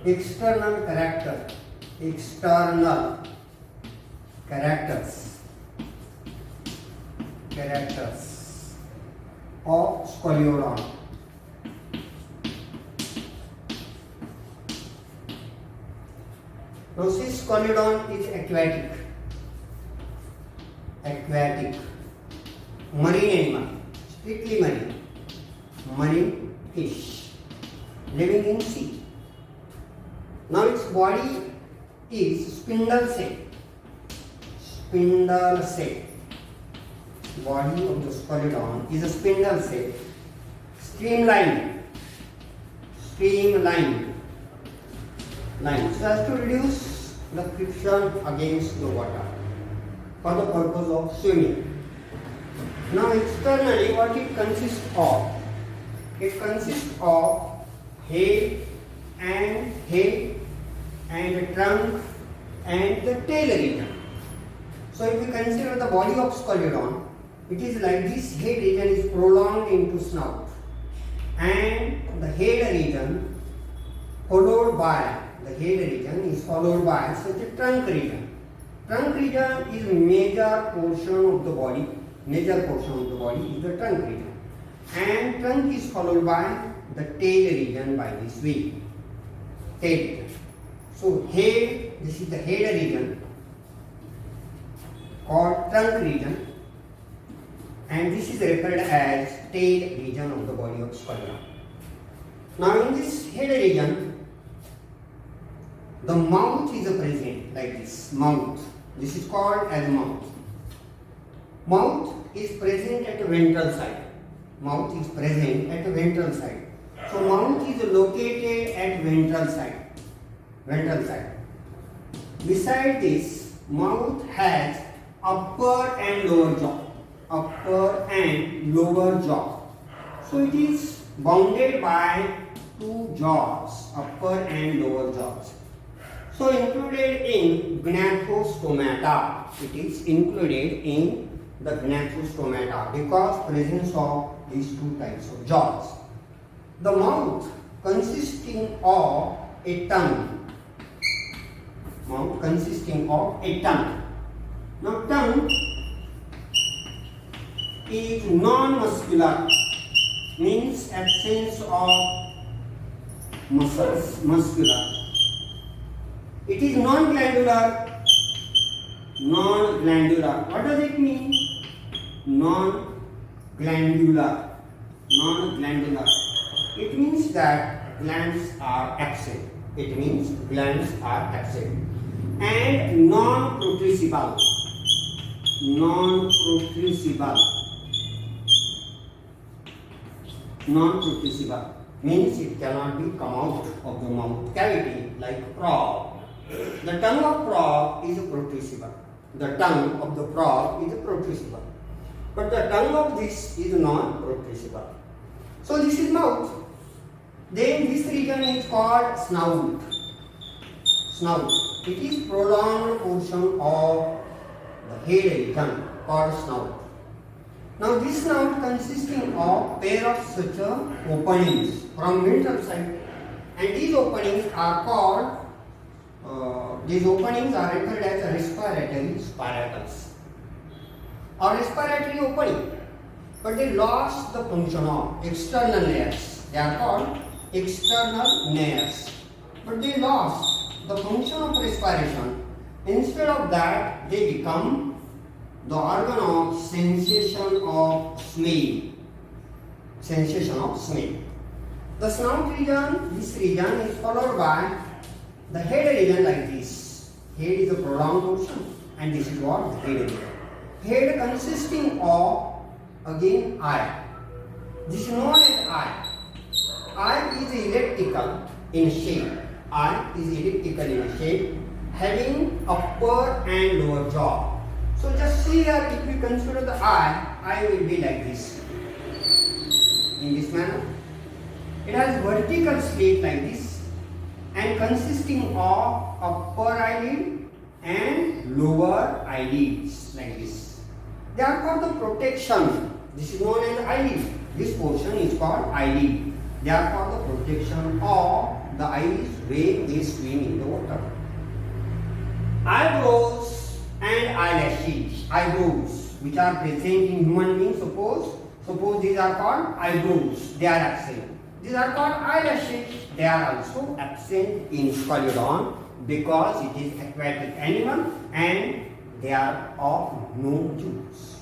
external characters of scoliodon. Now this scoliodon is aquatic, marine animal, strictly marine fish living in sea. Now its body is spindle shaped. Body of the scoliodon is a spindle shaped, streamlined line, so as to reduce the friction against the water for the purpose of swimming. Now externally what it consists of? It consists of head and trunk and the tail region. So if we consider the body of scoliodon, it is like this. Head region is prolonged into snout, and the head region followed by such a trunk region. Trunk region is major portion of the body is the trunk region, and trunk is followed by the tail region by this way. Tail region. So this is the head region called trunk region, and this is referred as tail region of the body of scoliodon. Now in this head region, the mouth is present like this. This is called as mouth. Mouth is present at the ventral side. So mouth is located at ventral side. Beside this, mouth has upper and lower jaw. So it is bounded by two jaws, upper and lower jaws. So included in gnathostomata. It is included in the gnathostomata because presence of these two types of jaws. The mouth consisting of a tongue. Now tongue is non-muscular, means absence of muscles, muscular. It is non-glandular. What does it mean? Non-glandular. It means that glands are absent. And non-protrusible. Non-protrusible means it cannot be come out of the mouth cavity like frog. The tongue of frog is protrusible. But the tongue of this is non-protrusible. So this is mouth. Then this region is called snout. It is prolonged portion of the head region called snout. Now this snout consisting of pair of such openings from ventral side, and these openings are called referred as respiratory spiracles or respiratory opening. But they lost the function of external layers. They are called external layers. But they lost the function of respiration. Instead of that, they become the organ of sensation of smell. The snout region, this region is followed by the head region like this. Head is a prolonged portion, and this is what the head region. Head consisting of again eye. This is known as eye. Eye is elliptical in shape. Having upper and lower jaw. So just see here, if we consider the eye will be like this. In this manner. It has vertical slit like this and consisting of upper eyelid and lower eyelids like this. They are called the protection. This is known as eyelid. This portion is called eyelid. They are called the protection of the eyes when they swim in the water. Eyebrows and eyelashes. Eyebrows which are present in human beings, suppose these are called eyebrows, they are absent. These are called eyelashes, they are also absent in Scoliodon because it is aquatic animal and they are of no use.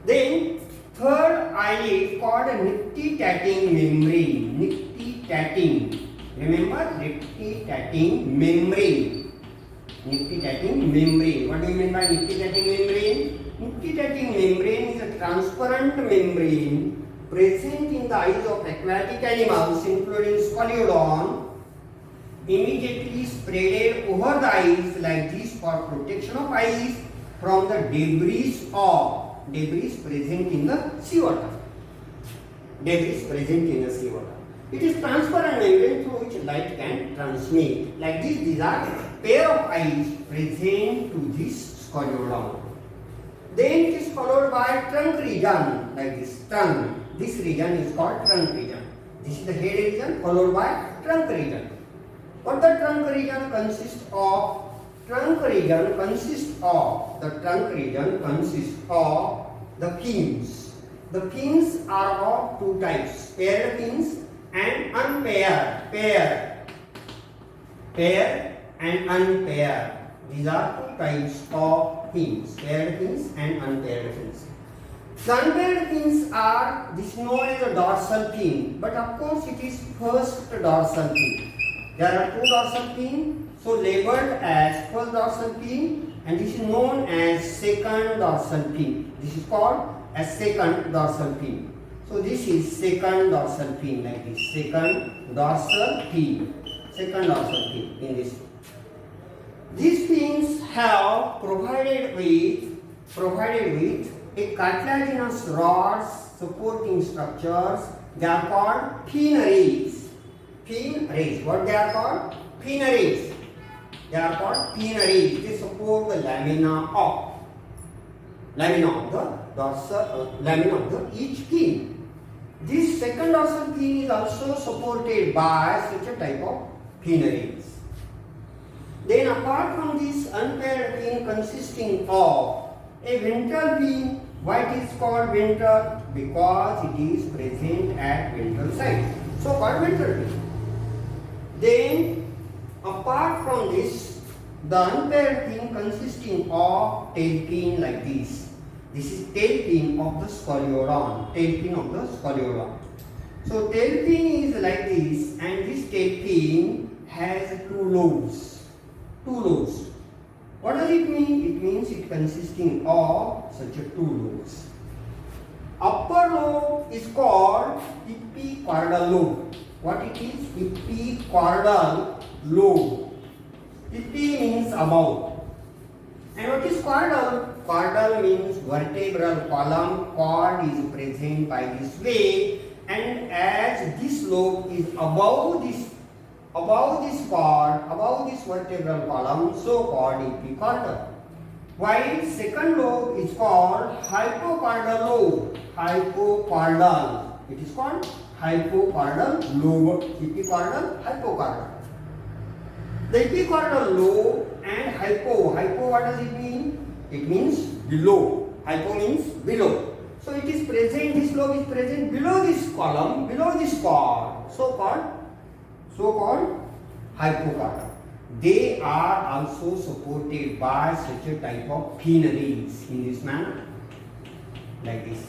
Then third eyelid called a nictitating membrane. Nictitating. Remember, nictitating membrane. Nictitating membrane. What do you mean by nictitating membrane? Nictitating membrane is a transparent membrane present in the eyes of aquatic animals including Scoliodon, immediately spreaded over the eyes like this for protection of eyes from the debris present in the seawater. Debris present in the seawater. It is transparent membrane through which light can transmit. Like this, these are pair of eyes present to this Scoliodon. Then it is followed by trunk region, like this trunk. This region is called trunk region. This is the head region followed by trunk region. What the trunk region consists of? The trunk region consists of the fins. The fins are of two types, paired fins and unpaired. Paired and unpaired. These are two types of fins, paired fins and unpaired fins. The unpaired fins are, this is known as a dorsal fin, but of course it is first dorsal fin. There are two dorsal fin, so labeled as first dorsal fin, and this is known as second dorsal fin. This is called as second dorsal fin. So this is second dorsal fin, like this, second dorsal fin in this. These fins have provided with a cartilaginous rods supporting structures. They are called fin rays. What they are called? Fin rays. They are called fin rays. They support the lamina of each fin. This second dorsal fin is also supported by such a type of fin rays. Then apart from this unpaired fin consisting of a ventral fin, why it is called ventral? Because it is present at ventral side. So called ventral fin. Then apart from this, the unpaired fin consisting of tail fin like this. This is tail fin of the Scoliodon. So tail fin is like this, and this tail fin has two lobes. What does it mean? It means it consisting of such a two lobes. Upper lobe is called epicaudal lobe. What it is? Epicaudal lobe. Epi means above. And what is caudal? Caudal means vertebral column. Cord is present by this way, and as this lobe is above this cord, above this vertebral column, so called epicaudal. While second lobe is called hypocaudal lobe. It is called hypocaudal lobe. Epicaudal, hypocaudal. The epicaudal lobe and hypo, what does it mean? It means below. Hypo means below. So it is present, this lobe is present below this column, below this cord, so called hypocaudal. They are also supported by such a type of fin rays in this manner, like this.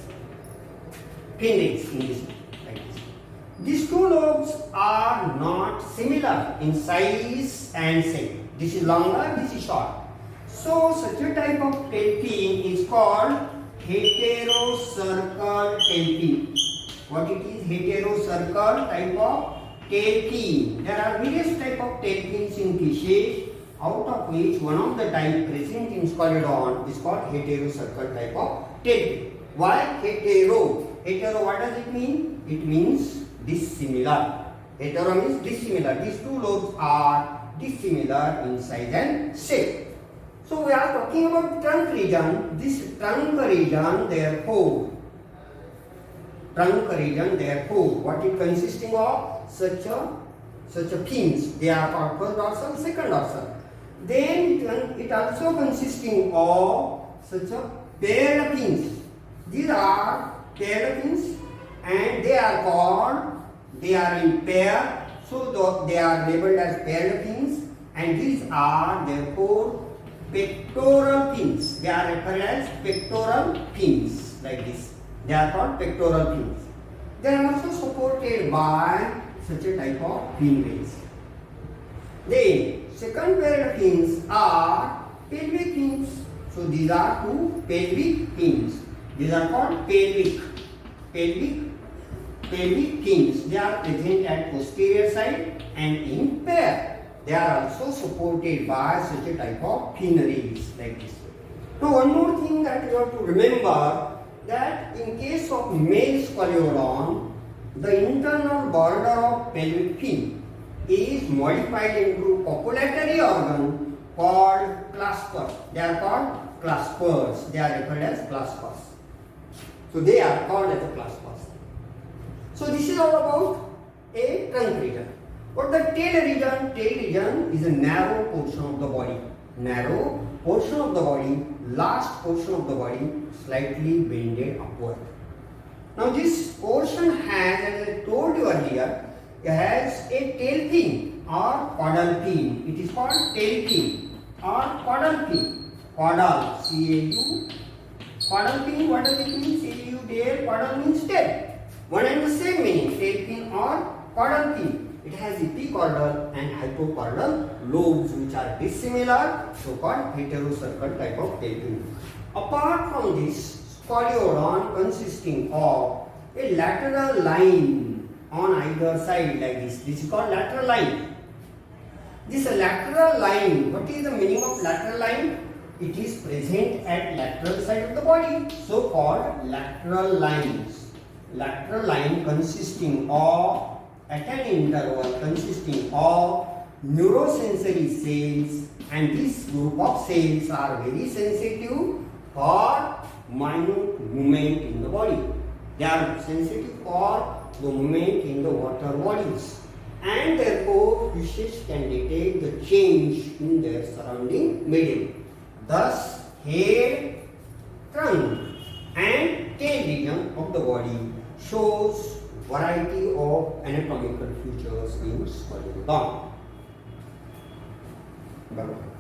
Fin rays in this manner, like this. These two lobes are not similar in size and shape. This is longer, this is short. So such a type of tail fin is called heterocircle tail fin. What it is? Heterocircle type of tail fin. There are various type of tail fins in fishes, out of which one of the type present in Scoliodon is called heterocircle type of tail fin. Why hetero? Hetero, what does it mean? It means dissimilar. Hetero means dissimilar. These two lobes are dissimilar in size and shape. So we are talking about trunk region. This trunk region, therefore, what it consisting of? Such a such a fins. They are called first dorsal, second dorsal. Then it also consisting of such a paired fins. These are paired fins and they are in pair, so they are labeled as paired fins, and these are therefore pectoral fins. They are referred as pectoral fins, like this. They are called pectoral fins. They are also supported by such a type of fin rays. Then second pair of fins are pelvic fins. So these are two pelvic fins. These are called pelvic fins. They are present at posterior side and in pair. They are also supported by such a type of fin rays like this. Now one more thing that you have to remember, that in case of male scolioron, the internal border of pelvic fin is modified into copulatory organ called clasper. They are called claspers. They are referred as claspers. So they are called as claspers. So this is all about a trunk region. But the tail region is a narrow portion of the body. Narrow portion of the body, last portion of the body, slightly bended upward. Now this portion has, as I told you earlier, it has a tail fin or caudal fin. It is called tail fin or caudal fin. Caudal, C-A-U. Caudal fin, what does it mean? C-A-U, tail, caudal means tail. One and the same meaning, tail fin or caudal fin. It has epicaudal and hypocaudal lobes which are dissimilar, so-called heterocircle type of tail fin. Apart from this, scolioron consisting of a lateral line on either side like this. This is called lateral line. This lateral line, what is the meaning of lateral line? It is present at lateral side of the body, so called lateral lines. Lateral line consisting of, at an interval consisting of neurosensory cells, and this group of cells are very sensitive for minute movement in the body. They are sensitive for the movement in the water bodies, and therefore fishes can detect the change in their surrounding medium. Thus, head, trunk and tail region of the body shows variety of anatomical features in scolioron. Bye-bye.